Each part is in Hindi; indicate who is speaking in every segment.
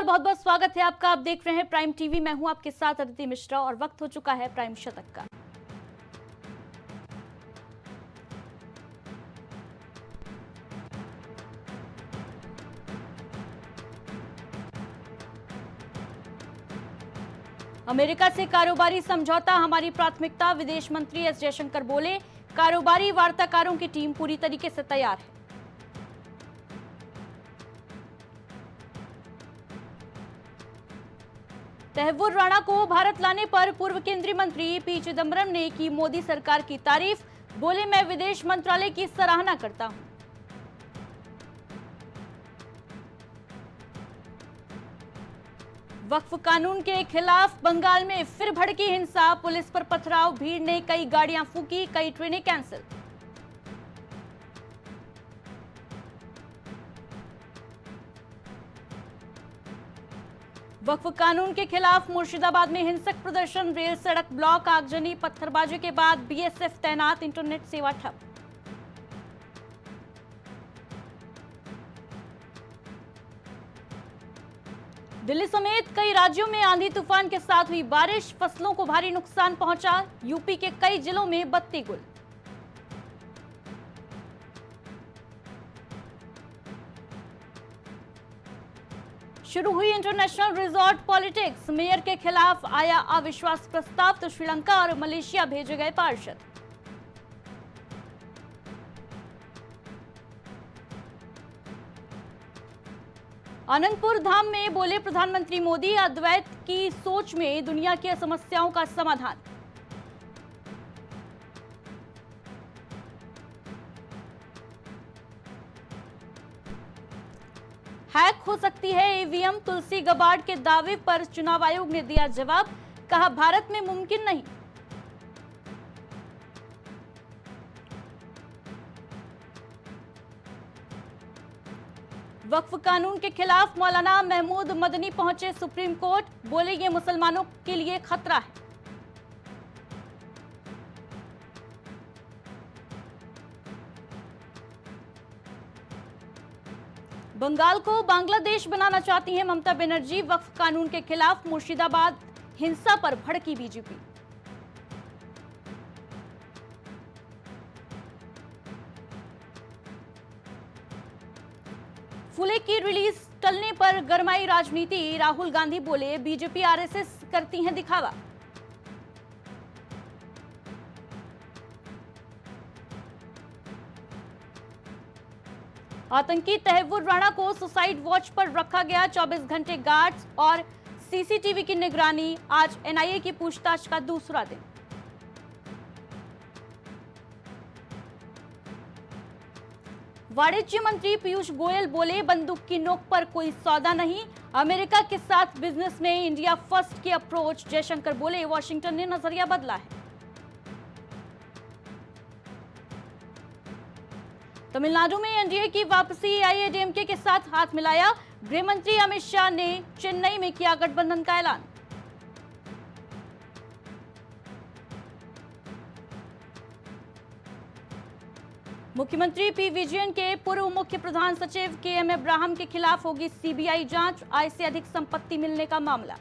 Speaker 1: नमस्कार, बहुत बहुत स्वागत है आपका। आप देख रहे हैं प्राइम टीवी। मैं हूं आपके साथ अदिति मिश्रा और वक्त हो चुका है प्राइम शतक का। अमेरिका से कारोबारी समझौता हमारी प्राथमिकता, विदेश मंत्री एस जयशंकर बोले। कारोबारी वार्ताकारों की टीम पूरी तरीके से तैयार है। तहव्वुर राणा को भारत लाने पर पूर्व केंद्रीय मंत्री पी चिदंबरम ने की मोदी सरकार की तारीफ। बोले, मैं विदेश मंत्रालय की सराहना करता हूं। वक्फ कानून के खिलाफ बंगाल में फिर भड़की हिंसा, पुलिस पर पथराव, भीड़ ने कई गाड़ियां फूंकी, कई ट्रेनें कैंसिल। वक्फ कानून के खिलाफ मुर्शिदाबाद में हिंसक प्रदर्शन, रेल सड़क ब्लॉक, आगजनी, पत्थरबाजी के बाद बीएसएफ तैनात, इंटरनेट सेवा ठप। दिल्ली समेत कई राज्यों में आंधी तूफान के साथ हुई बारिश, फसलों को भारी नुकसान पहुंचा, यूपी के कई जिलों में बत्ती गुल। शुरू हुई इंटरनेशनल रिजॉर्ट पॉलिटिक्स, मेयर के खिलाफ आया अविश्वास प्रस्ताव तो श्रीलंका और मलेशिया भेजे गए पार्षद। अनंतपुर धाम में बोले प्रधानमंत्री मोदी, अद्वैत की सोच में दुनिया की समस्याओं का समाधान। हैक हो सकती है ईवीएम, तुलसी गबार्ड के दावे पर चुनाव आयोग ने दिया जवाब, कहा भारत में मुमकिन नहीं। वक्फ कानून के खिलाफ मौलाना महमूद मदनी पहुंचे सुप्रीम कोर्ट, बोले ये मुसलमानों के लिए खतरा है। बंगाल को बांग्लादेश बनाना चाहती हैं ममता बनर्जी, वक्फ कानून के खिलाफ मुर्शिदाबाद हिंसा पर भड़की बीजेपी। फुले की रिलीज टलने पर गरमाई राजनीति, राहुल गांधी बोले बीजेपी आरएसएस करती हैं दिखावा। आतंकी तहव्वुर राणा को सुसाइड वॉच पर रखा गया, 24 घंटे गार्ड्स और सीसीटीवी की निगरानी। आज एनआईए की पूछताछ का दूसरा दिन। वाणिज्य मंत्री पीयूष गोयल बोले बंदूक की नोक पर कोई सौदा नहीं, अमेरिका के साथ बिजनेस में इंडिया फर्स्ट की अप्रोच। जयशंकर बोले वॉशिंगटन ने नजरिया बदला है। तमिलनाडु में एनडीए की वापसी, एआईएडीएमके के साथ हाथ मिलाया, गृह मंत्री अमित शाह ने चेन्नई में किया गठबंधन का ऐलान। मुख्यमंत्री पी विजयन के पूर्व मुख्य प्रधान सचिव केएम अब्राहम के खिलाफ होगी सीबीआई जांच, आय से अधिक संपत्ति मिलने का मामला।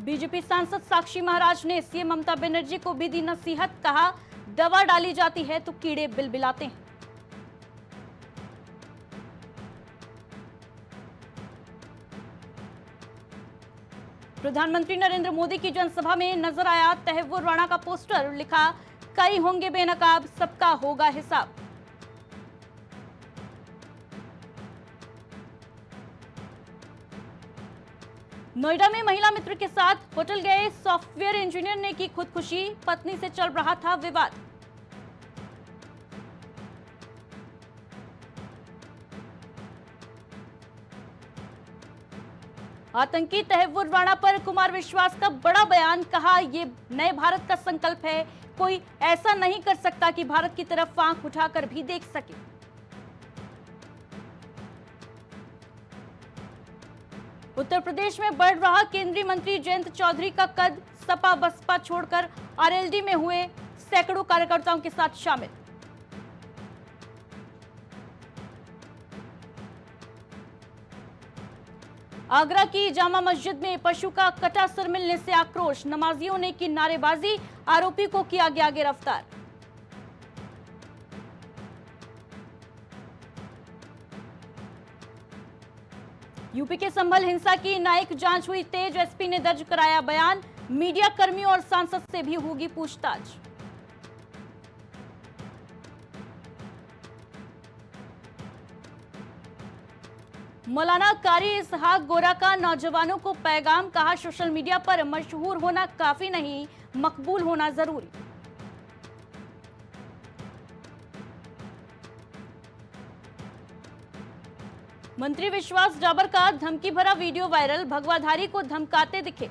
Speaker 1: बीजेपी सांसद साक्षी महाराज ने सीएम ममता बनर्जी को भी दी नसीहत, कहा दवा डाली जाती है तो कीड़े बिलबिलाते हैं। प्रधानमंत्री नरेंद्र मोदी की जनसभा में नजर आया तहव्वुर राणा का पोस्टर, लिखा कई होंगे बेनकाब, सबका होगा हिसाब। नोएडा में महिला मित्र के साथ होटल गए सॉफ्टवेयर इंजीनियर ने की खुदकुशी, पत्नी से चल रहा था विवाद। आतंकी तहव्वुर राणा पर कुमार विश्वास का बड़ा बयान, कहा ये नए भारत का संकल्प है, कोई ऐसा नहीं कर सकता कि भारत की तरफ आंख उठाकर भी देख सके। उत्तर प्रदेश में बढ़ रहा केंद्रीय मंत्री जयंत चौधरी का कद, सपा बसपा छोड़कर आरएलडी में हुए सैकड़ों कार्यकर्ताओं के साथ शामिल। आगरा की जामा मस्जिद में पशु का कटा सिर मिलने से आक्रोश, नमाजियों ने की नारेबाजी, आरोपी को किया गया गिरफ्तार। यूपी के संभल हिंसा की न्यायिक जांच हुई तेज, एसपी ने दर्ज कराया बयान, मीडिया कर्मियों और सांसद से भी होगी पूछताछ। मौलाना कारी इसहाक गोरा का नौजवानों को पैगाम, कहा सोशल मीडिया पर मशहूर होना काफी नहीं, मकबूल होना जरूरी। मंत्री विश्वास जाबर का धमकी भरा वीडियो वायरल, भगवाधारी को धमकाते दिखे।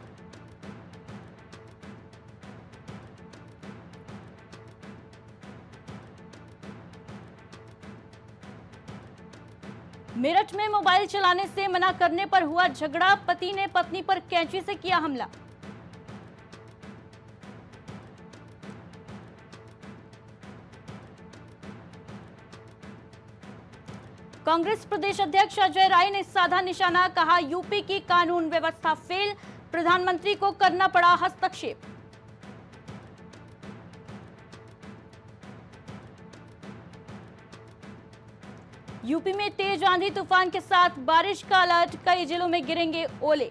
Speaker 1: मेरठ में मोबाइल चलाने से मना करने पर हुआ झगड़ा, पति ने पत्नी पर कैंची से किया हमला। कांग्रेस प्रदेश अध्यक्ष अजय राय ने साधा निशाना, कहा यूपी की कानून व्यवस्था फेल, प्रधानमंत्री को करना पड़ा हस्तक्षेप। यूपी में तेज आंधी तूफान के साथ बारिश का अलर्ट, कई जिलों में गिरेंगे ओले।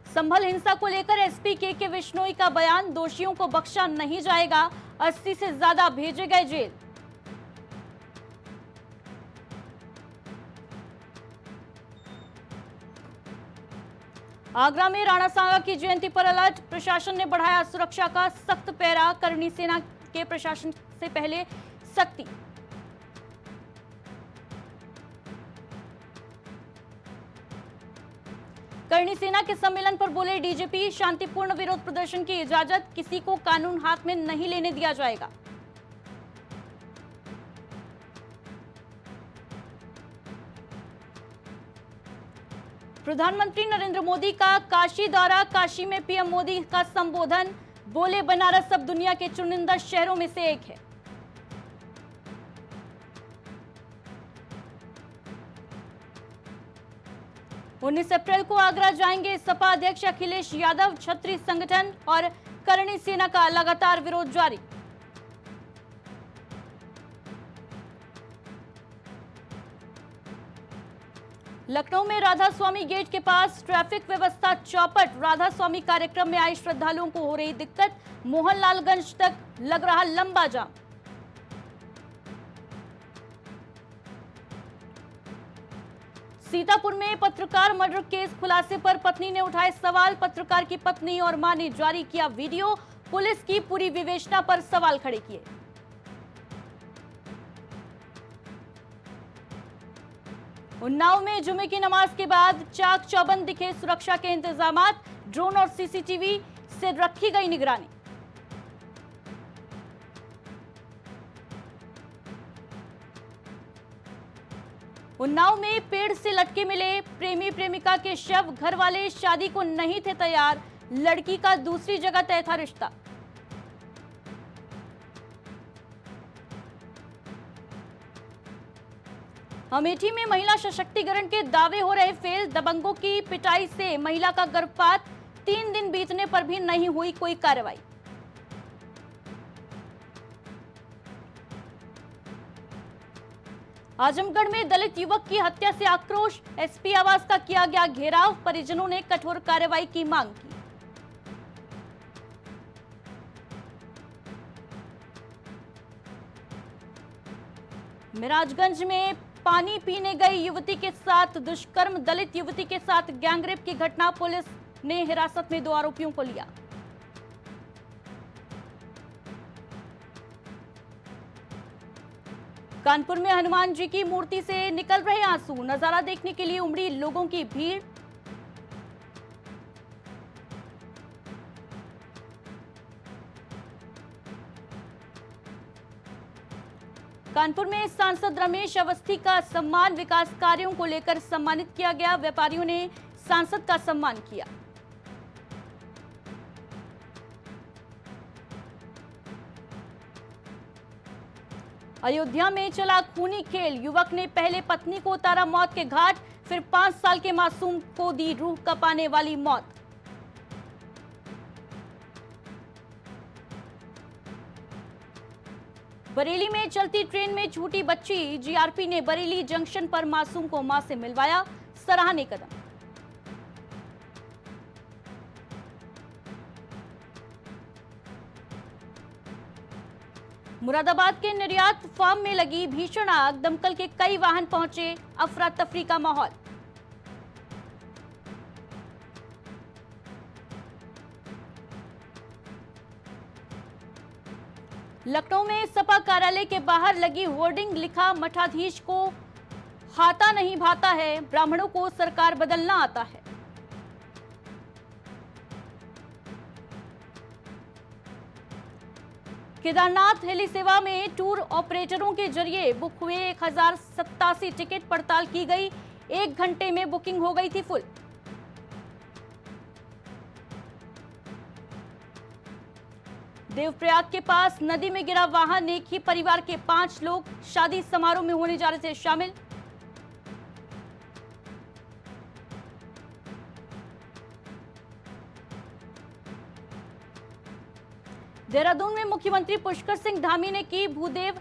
Speaker 1: संभल हिंसा को लेकर एसपी के विश्नोई का बयान, दोषियों को बख्शा नहीं जाएगा, 80 से ज्यादा भेजे गए जेल। आगरा में राणा सांगा की जयंती पर अलर्ट, प्रशासन ने बढ़ाया सुरक्षा का सख्त पैरा, करणी सेना के प्रशासन से पहले सख्ती। करणी सेना के सम्मेलन पर बोले डीजीपी, शांतिपूर्ण विरोध प्रदर्शन की इजाजत, किसी को कानून हाथ में नहीं लेने दिया जाएगा। प्रधानमंत्री नरेंद्र मोदी का काशी दौरा, काशी में पीएम मोदी का संबोधन, बोले बनारस अब दुनिया के चुनिंदा शहरों में से एक है। उन्नीस अप्रैल को आगरा जाएंगे सपा अध्यक्ष अखिलेश यादव, छत्री संगठन और करणी सेना का लगातार विरोध जारी। लखनऊ में राधा स्वामी गेट के पास ट्रैफिक व्यवस्था चौपट, राधा स्वामी कार्यक्रम में आए श्रद्धालुओं को हो रही दिक्कत, मोहनलालगंज तक लग रहा लंबा जाम। सीतापुर में पत्रकार मर्डर केस खुलासे पर पत्नी ने उठाए सवाल, पत्रकार की पत्नी और मां ने जारी किया वीडियो, पुलिस की पूरी विवेचना पर सवाल खड़े किए। उन्नाव में जुमे की नमाज के बाद चाक चौबंद दिखे सुरक्षा के इंतजामात, ड्रोन और सीसीटीवी से रखी गई निगरानी। उन्नाव में पेड़ से लटके मिले प्रेमी प्रेमिका के शव, घर वाले शादी को नहीं थे तैयार, लड़की का दूसरी जगह तय था रिश्ता। अमेठी में महिला सशक्तिकरण के दावे हो रहे फेल, दबंगों की पिटाई से महिला का गर्भपात, 3 दिन बीतने पर भी नहीं हुई कोई कार्रवाई। आजमगढ़ में दलित युवक की हत्या से आक्रोश, एसपी आवास का किया गया घेराव, परिजनों ने कठोर कार्रवाई की मांग की। मिराजगंज में पानी पीने गई युवती के साथ दुष्कर्म, दलित युवती के साथ गैंगरेप की घटना, पुलिस ने हिरासत में 2 आरोपियों को लिया। कानपुर में हनुमान जी की मूर्ति से निकल रहे आंसू, नजारा देखने के लिए उमड़ी लोगों की भीड़। कानपुर में सांसद रमेश अवस्थी का सम्मान, विकास कार्यों को लेकर सम्मानित किया गया, व्यापारियों ने सांसद का सम्मान किया। अयोध्या में चला खूनी खेल, युवक ने पहले पत्नी को उतारा मौत के घाट, फिर 5 साल के मासूम को दी रूह कपाने वाली मौत। बरेली में चलती ट्रेन में छूटी बच्ची, जीआरपी ने बरेली जंक्शन पर मासूम को मां से मिलवाया, सराहनीय कदम। मुरादाबाद के निर्यात फार्म में लगी भीषण आग, दमकल के कई वाहन पहुंचे, अफरा तफरी का माहौल। लखनऊ में सपा कार्यालय के बाहर लगी होर्डिंग, लिखा मठाधीश को हाथा नहीं भाता है, ब्राह्मणों को सरकार बदलना आता है। केदारनाथ हेली सेवा में टूर ऑपरेटरों के जरिए बुक हुए 1087 टिकट, पड़ताल की गई, 1 घंटे में बुकिंग हो गई थी फुल। देवप्रयाग के पास नदी में गिरा वाहन, एक ही परिवार के 5 लोग शादी समारोह में होने जा रहे थे शामिल। देहरादून में मुख्यमंत्री पुष्कर सिंह धामी ने की भूदेव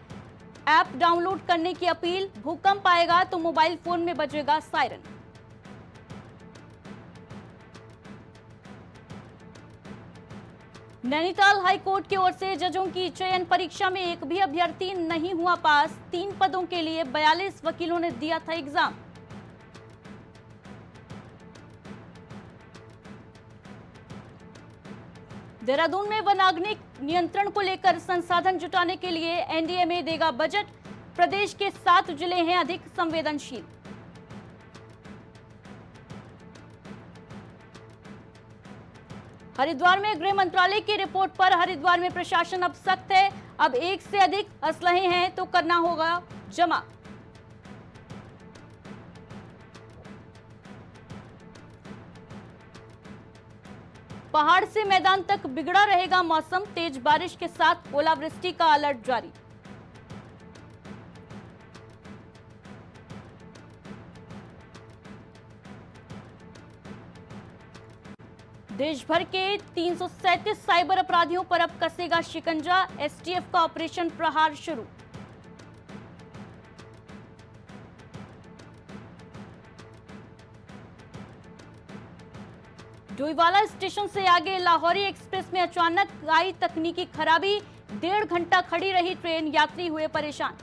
Speaker 1: ऐप डाउनलोड करने की अपील, भूकंप आएगा तो मोबाइल फोन में बजेगा सायरन। नैनीताल हाईकोर्ट की ओर से जजों की चयन परीक्षा में एक भी अभ्यर्थी नहीं हुआ पास, 3 पदों के लिए 42 वकीलों ने दिया था एग्जाम। देहरादून में वनाग्नि नियंत्रण को लेकर संसाधन जुटाने के लिए एनडीए में देगा बजट, प्रदेश के 7 जिले हैं अधिक संवेदनशील। हरिद्वार में गृह मंत्रालय की रिपोर्ट पर हरिद्वार में प्रशासन अब सख्त है, अब 1 से अधिक असलहे हैं तो करना होगा जमा। पहाड़ से मैदान तक बिगड़ा रहेगा मौसम, तेज बारिश के साथ ओलावृष्टि का अलर्ट जारी। देश भर के 337 साइबर अपराधियों पर अब कसेगा शिकंजा, एसटीएफ का ऑपरेशन प्रहार शुरू। डोईवाला स्टेशन से आगे लाहौरी एक्सप्रेस में अचानक आई तकनीकी खराबी, 1.5 घंटा खड़ी रही ट्रेन, यात्री हुए परेशान।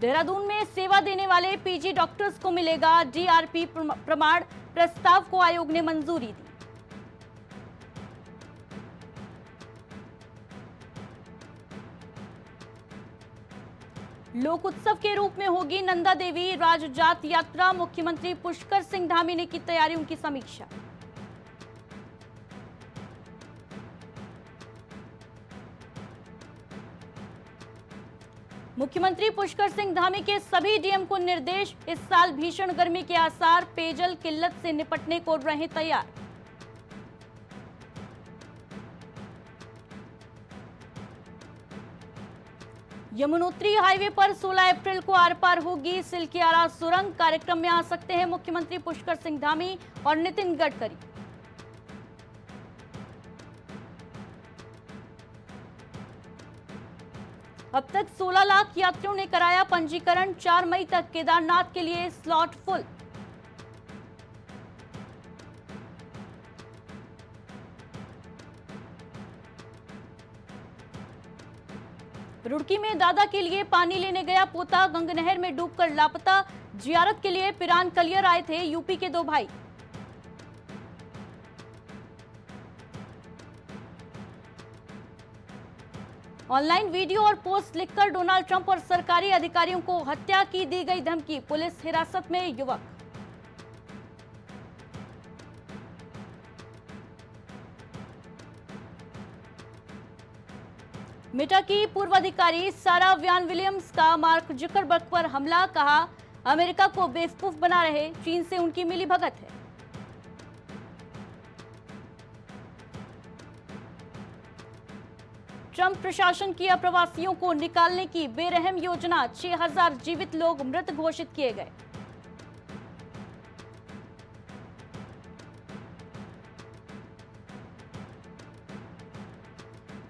Speaker 1: देहरादून में सेवा देने वाले पीजी डॉक्टर्स को मिलेगा डीआरपी प्रमाण, प्रस्ताव को आयोग ने मंजूरी दी। लोक उत्सव के रूप में होगी नंदा देवी राजजात यात्रा, मुख्यमंत्री पुष्कर सिंह धामी ने की तैयारियों की समीक्षा। मुख्यमंत्री पुष्कर सिंह धामी के सभी डीएम को निर्देश, इस साल भीषण गर्मी के आसार, पेयजल किल्लत से निपटने को रहे तैयार। यमुनोत्री हाईवे पर 16 अप्रैल को आर पार होगी सिलकियारा सुरंग, कार्यक्रम में आ सकते हैं मुख्यमंत्री पुष्कर सिंह धामी और नितिन गडकरी। अब तक 16 लाख यात्रियों ने कराया पंजीकरण, 4 मई तक केदारनाथ के लिए स्लॉट फुल। रुड़की में दादा के लिए पानी लेने गया पोता, गंगनहर में डूबकर लापता, जियारत के लिए पिरान कलियर आए थे यूपी के 2 भाई। ऑनलाइन वीडियो और पोस्ट लिखकर डोनाल्ड ट्रंप और सरकारी अधिकारियों को हत्या की दी गई धमकी, पुलिस हिरासत में युवक। मेटा की पूर्व अधिकारी सारा व्यान विलियम्स का मार्क जुकरबर्ग पर हमला, कहा अमेरिका को बेवकूफ बना रहे, चीन से उनकी मिलीभगत है। ट्रंप प्रशासन की अप्रवासियों को निकालने की बेरहम योजना, 6000 जीवित लोग मृत घोषित किए गए।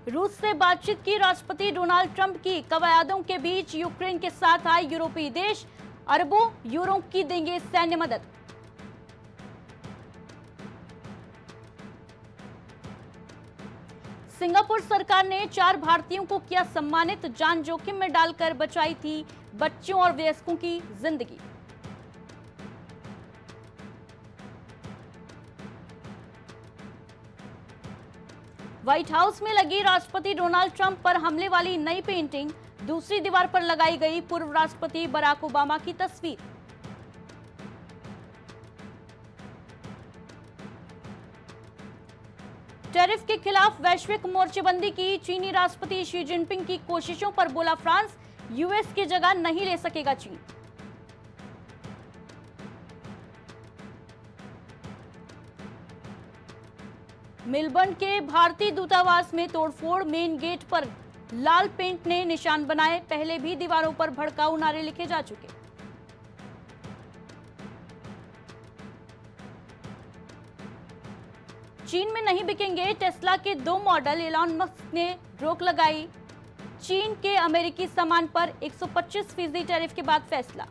Speaker 1: रूस से बातचीत की राष्ट्रपति डोनाल्ड ट्रंप की, कवायदों के बीच यूक्रेन के साथ आए यूरोपीय देश, अरबों यूरो की देंगे सैन्य मदद। सिंगापुर सरकार ने 4 भारतीयों को किया सम्मानित, जान जोखिम में डालकर बचाई थी बच्चों और वयस्कों की जिंदगी। व्हाइट हाउस में लगी राष्ट्रपति डोनाल्ड ट्रंप पर हमले वाली नई पेंटिंग, दूसरी दीवार पर लगाई गई पूर्व राष्ट्रपति बराक ओबामा की तस्वीर। टैरिफ के खिलाफ वैश्विक मोर्चेबंदी की चीनी राष्ट्रपति शी जिनपिंग की कोशिशों पर बोला फ्रांस, यूएस की जगह नहीं ले सकेगा चीन। मेलबर्न के भारतीय दूतावास में तोड़फोड़, मेन गेट पर लाल पेंट ने निशान बनाए, पहले भी दीवारों पर भड़काऊ नारे लिखे जा चुके। चीन में नहीं बिकेंगे टेस्ला के 2 मॉडल, एलॉन मस्क ने रोक लगाई। चीन के अमेरिकी सामान पर 125% टैरिफ के बाद फैसला।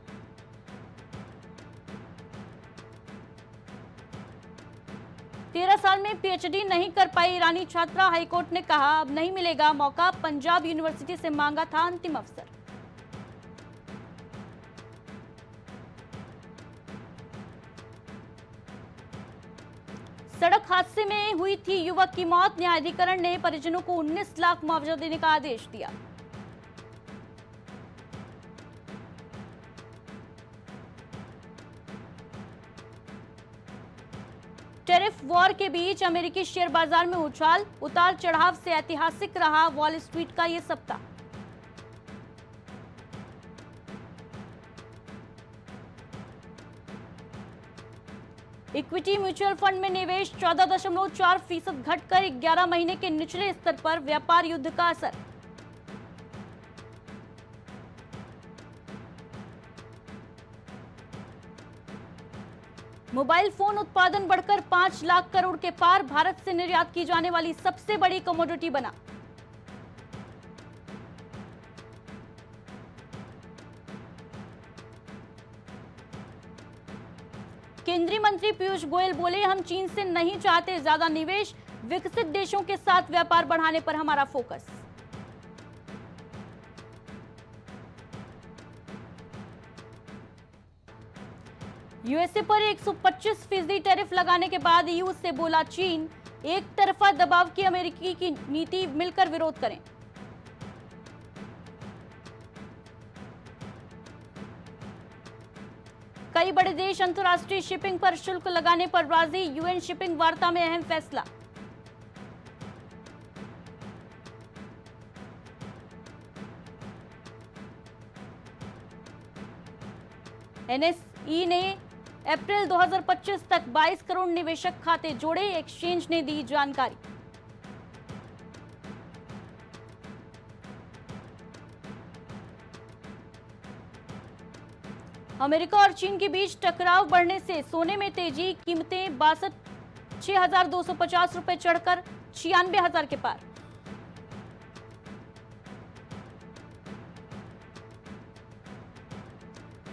Speaker 1: तेरह साल में पीएचडी नहीं कर पाई ईरानी छात्रा, हाईकोर्ट ने कहा अब नहीं मिलेगा मौका, पंजाब यूनिवर्सिटी से मांगा था अंतिम अवसर। सड़क हादसे में हुई थी युवक की मौत, न्यायाधिकरण ने परिजनों को 19 लाख मुआवजा देने का आदेश दिया। टैरिफ वॉर के बीच अमेरिकी शेयर बाजार में उछाल, उतार चढ़ाव से ऐतिहासिक रहा वॉल स्ट्रीट का यह सप्ताह। इक्विटी म्यूचुअल फंड में निवेश 14.4% घटकर 11 महीने के निचले स्तर पर, व्यापार युद्ध का असर। मोबाइल फोन उत्पादन बढ़कर 5 लाख करोड़ के पार, भारत से निर्यात की जाने वाली सबसे बड़ी कमोडिटी बना। केंद्रीय मंत्री पीयूष गोयल बोले, हम चीन से नहीं चाहते ज्यादा निवेश, विकसित देशों के साथ व्यापार बढ़ाने पर हमारा फोकस। यूएसए पर 125% टैरिफ लगाने के बाद ईयू से बोला चीन, एक तरफा दबाव की अमेरिकी की नीति, मिलकर विरोध करें। कई बड़े देश अंतर्राष्ट्रीय शिपिंग पर शुल्क लगाने पर राजी, यूएन शिपिंग वार्ता में अहम फैसला। एनएसई ने अप्रैल 2025 तक 22 करोड़ निवेशक खाते जोड़े, एक्सचेंज ने दी जानकारी। अमेरिका और चीन के बीच टकराव बढ़ने से सोने में तेजी, कीमतें 62,250 रुपए चढ़कर 96,000 के पार।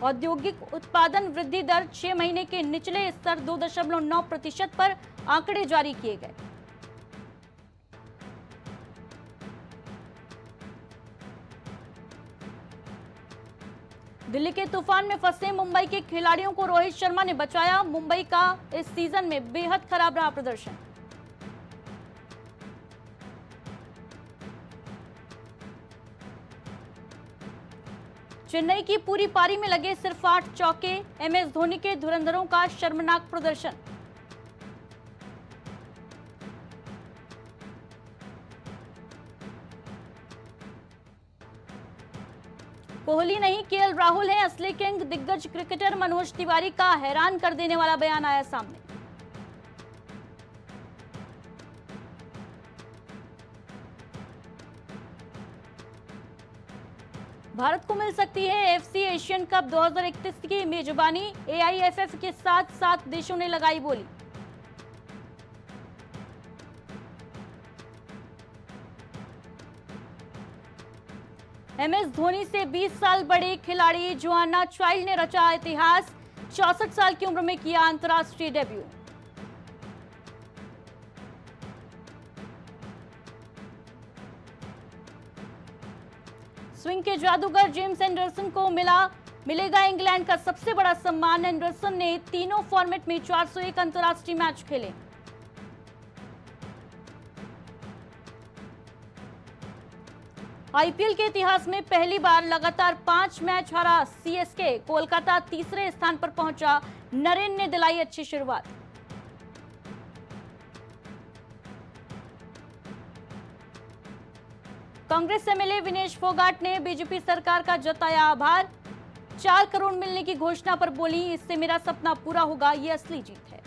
Speaker 1: औद्योगिक उत्पादन वृद्धि दर 6 महीने के निचले स्तर 2.9% पर, आंकड़े जारी किए गए। दिल्ली के तूफान में फंसे मुंबई के खिलाड़ियों को रोहित शर्मा ने बचाया, मुंबई का इस सीजन में बेहद खराब रहा प्रदर्शन। चेन्नई की पूरी पारी में लगे सिर्फ 8 चौके, एमएस धोनी के धुरंधरों का शर्मनाक प्रदर्शन। कोहली नहीं केएल राहुल हैं असली किंग, दिग्गज क्रिकेटर मनोज तिवारी का हैरान कर देने वाला बयान आया सामने। भारत को मिल सकती है एफसी एशियन कप 2031 की मेजबानी, एआईएफएफ के साथ 7 देशों ने लगाई बोली। एमएस धोनी से 20 साल बड़े खिलाड़ी जोआना चाइल्ड ने रचा इतिहास, 64 साल की उम्र में किया अंतर्राष्ट्रीय डेब्यू। स्विंग के जादूगर जेम्स एंडरसन को मिलेगा इंग्लैंड का सबसे बड़ा सम्मान। एंडरसन ने तीनों फॉर्मेट में 401 अंतर्राष्ट्रीय मैच खेले। आईपीएल के इतिहास में पहली बार लगातार 5 मैच हारा सीएसके, कोलकाता तीसरे स्थान पर पहुंचा। नरेन ने दिलाई अच्छी शुरुआत। कांग्रेस एमएलए विनेश फोगाट ने बीजेपी सरकार का जताया आभार। 4 करोड़ मिलने की घोषणा पर बोली, इससे मेरा सपना पूरा होगा, ये असली जीत है।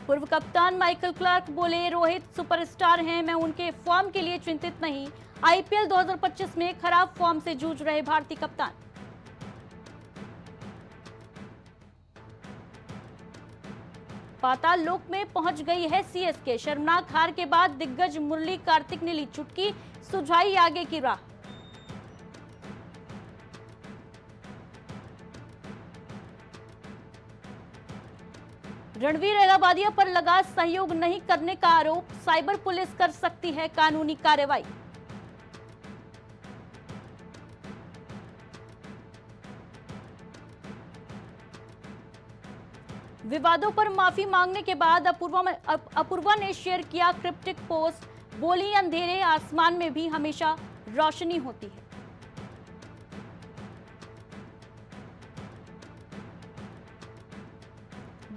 Speaker 1: पूर्व कप्तान माइकल क्लार्क बोले, रोहित सुपरस्टार हैं, मैं उनके फॉर्म के लिए चिंतित नहीं। आईपीएल 2025 में खराब फॉर्म से जूझ रहे भारतीय कप्तान। पाताल लोक में पहुंच गई है सीएसके, शर्मनाक हार के बाद दिग्गज मुरली कार्तिक ने ली चुटकी, सुझाई आगे की राह। रणवीर अहलावालिया पर लगा सहयोग नहीं करने का आरोप, साइबर पुलिस कर सकती है कानूनी कार्रवाई। विवादों पर माफी मांगने के बाद अपूर्वा ने शेयर किया क्रिप्टिक पोस्ट, बोली अंधेरे आसमान में भी हमेशा रोशनी होती है।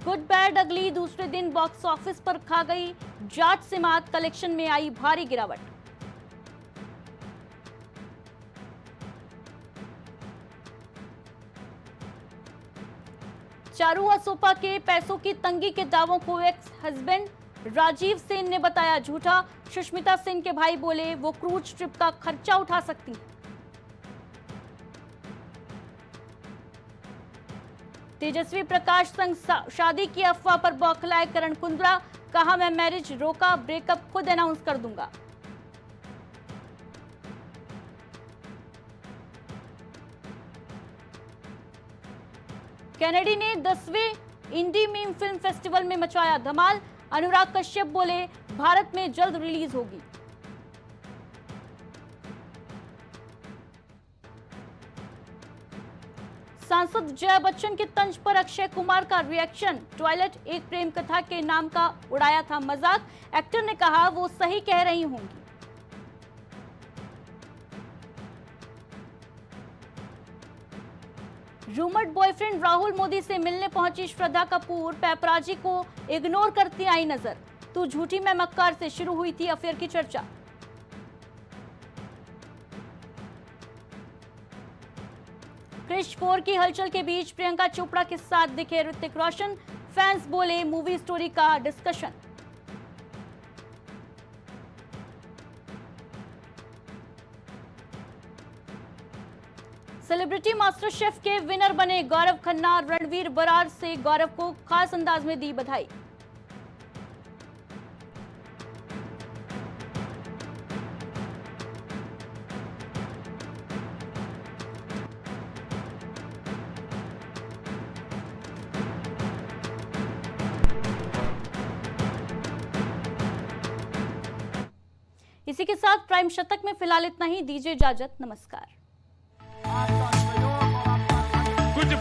Speaker 1: गुड बैड अगली दूसरे दिन बॉक्स ऑफिस पर खा गई जाट सिमात, कलेक्शन में आई भारी गिरावट। चारू असोपा के पैसों की तंगी के दावों को एक्स हस्बैंड राजीव सेन ने बताया झूठा। सुष्मिता सेन के भाई बोले, वो क्रूज ट्रिप का खर्चा उठा सकती है। तेजस्वी प्रकाश संग शादी की अफवाह पर बौखलाए करण कुंद्रा, कहा मैं मैरिज रोका, ब्रेकअप खुद अनाउंस कर दूंगा। कैनेडी ने 10वें इंडी मीम फिल्म फेस्टिवल में मचाया धमाल। अनुराग कश्यप बोले, भारत में जल्द रिलीज होगी। सांसद जया बच्चन के तंज पर अक्षय कुमार का रिएक्शन, टॉयलेट एक प्रेम कथा के नाम का उड़ाया था मजाक। एक्टर ने कहा वो सही कह रही होंगी। रूमर्ड बॉयफ्रेंड राहुल मोदी से मिलने पहुंची श्रद्धा कपूर, पैपराजी को इग्नोर करती आई नजर। तू झूठी मैं मक्कार से शुरू हुई थी अफेयर की चर्चा। क्रिश 4 की हलचल के बीच प्रियंका चोपड़ा के साथ दिखे ऋतिक रोशन, फैंस बोले मूवी स्टोरी का डिस्कशन। सेलिब्रिटी मास्टर शेफ के विनर बने गौरव खन्ना, रणवीर बरार से गौरव को खास अंदाज में दी बधाई। इसी के साथ प्राइम शतक में फिलहाल इतना ही। दीजिए इजाजत, नमस्कार।
Speaker 2: कुछ